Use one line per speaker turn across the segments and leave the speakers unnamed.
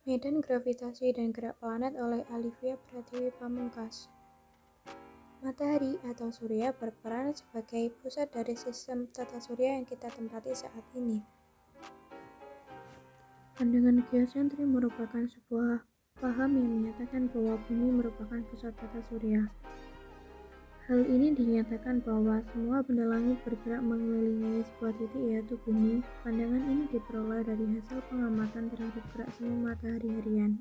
Medan Gravitasi dan Gerak Planet oleh Alivia Pratiwi Pamungkas. Matahari atau surya berperan sebagai pusat dari sistem tata surya yang kita tempati saat ini. Pandangan geosentris merupakan sebuah paham yang menyatakan bahwa bumi merupakan pusat tata surya. Hal ini dinyatakan bahwa semua benda langit bergerak mengelilingi sebuah titik yaitu bumi. Pandangan ini diperoleh dari hasil pengamatan terhadap gerak semu matahari harian.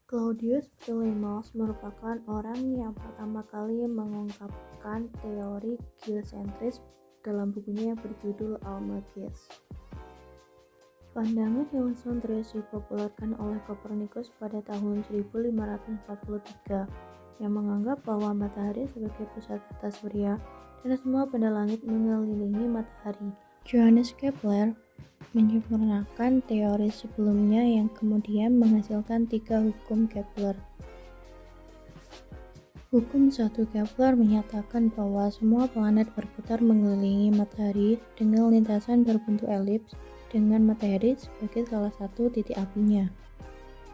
Claudius Ptolemeus merupakan orang yang pertama kali mengungkapkan teori geosentris dalam bukunya yang berjudul Almagest. Pandangan heliocentris dipopulerkan oleh Copernicus pada tahun 1543 yang menganggap bahwa matahari sebagai pusat tata surya dan semua benda langit mengelilingi matahari. Johannes Kepler menyempurnakan teori sebelumnya yang kemudian menghasilkan 3 hukum Kepler. Hukum 1 Kepler menyatakan bahwa semua planet berputar mengelilingi matahari dengan lintasan berbentuk elips dengan matahari sebagai salah satu titik apinya.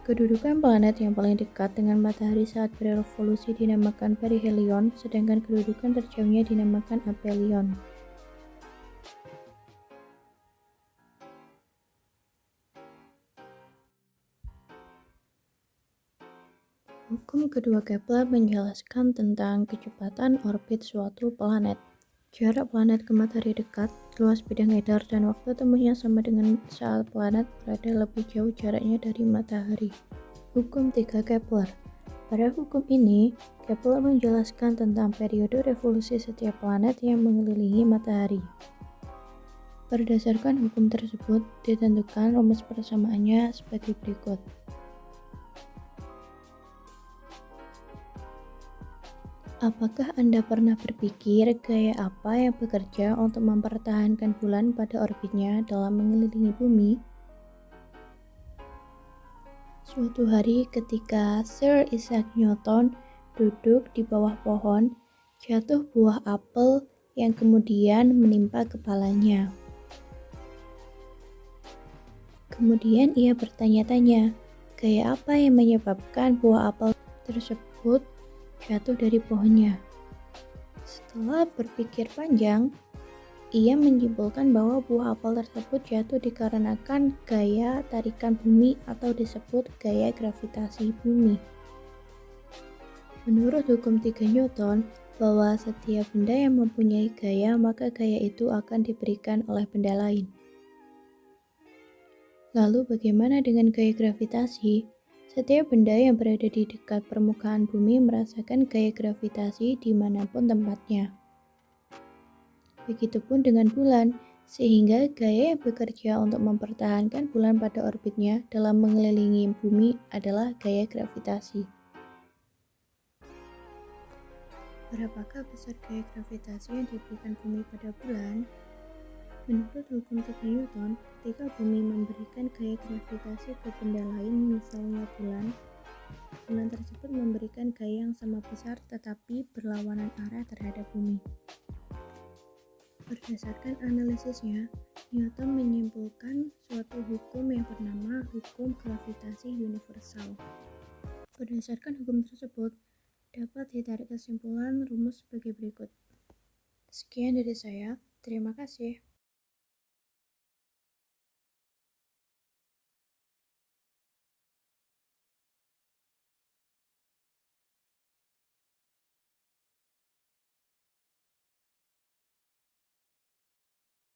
Kedudukan planet yang paling dekat dengan matahari saat berevolusi dinamakan perihelion, sedangkan kedudukan terjauhnya dinamakan aphelion. Hukum kedua Kepler menjelaskan tentang kecepatan orbit suatu planet. Jarak planet ke matahari dekat, luas bidang edar, dan waktu tempuhnya sama dengan saat planet berada lebih jauh jaraknya dari matahari. Hukum 3 Kepler. Pada hukum ini, Kepler menjelaskan tentang periode revolusi setiap planet yang mengelilingi matahari. Berdasarkan hukum tersebut, ditentukan rumus persamaannya sebagai berikut. Apakah Anda pernah berpikir gaya apa yang bekerja untuk mempertahankan bulan pada orbitnya dalam mengelilingi bumi? Suatu hari ketika Sir Isaac Newton duduk di bawah pohon, jatuh buah apel yang kemudian menimpa kepalanya. Kemudian ia bertanya-tanya, gaya apa yang menyebabkan buah apel tersebut jatuh dari pohonnya. Setelah berpikir panjang, ia menyimpulkan bahwa buah apel tersebut jatuh dikarenakan gaya tarikan bumi atau disebut gaya gravitasi bumi. Menurut hukum 3 Newton, bahwa setiap benda yang mempunyai gaya, maka gaya itu akan diberikan oleh benda lain. Lalu bagaimana dengan gaya gravitasi? Setiap benda yang berada di dekat permukaan bumi merasakan gaya gravitasi dimanapun tempatnya. Begitupun dengan bulan, sehingga gaya yang bekerja untuk mempertahankan bulan pada orbitnya dalam mengelilingi bumi adalah gaya gravitasi. Berapakah besar gaya gravitasi yang diberikan bumi pada bulan? Menurut hukum 3 Newton, ketika bumi memberikan gaya gravitasi ke benda lain, misalnya bulan tersebut memberikan gaya yang sama besar tetapi berlawanan arah terhadap bumi. Berdasarkan analisisnya, Newton menyimpulkan suatu hukum yang bernama hukum gravitasi universal. Berdasarkan hukum tersebut, dapat ditarik kesimpulan rumus sebagai berikut. Sekian dari saya, terima kasih.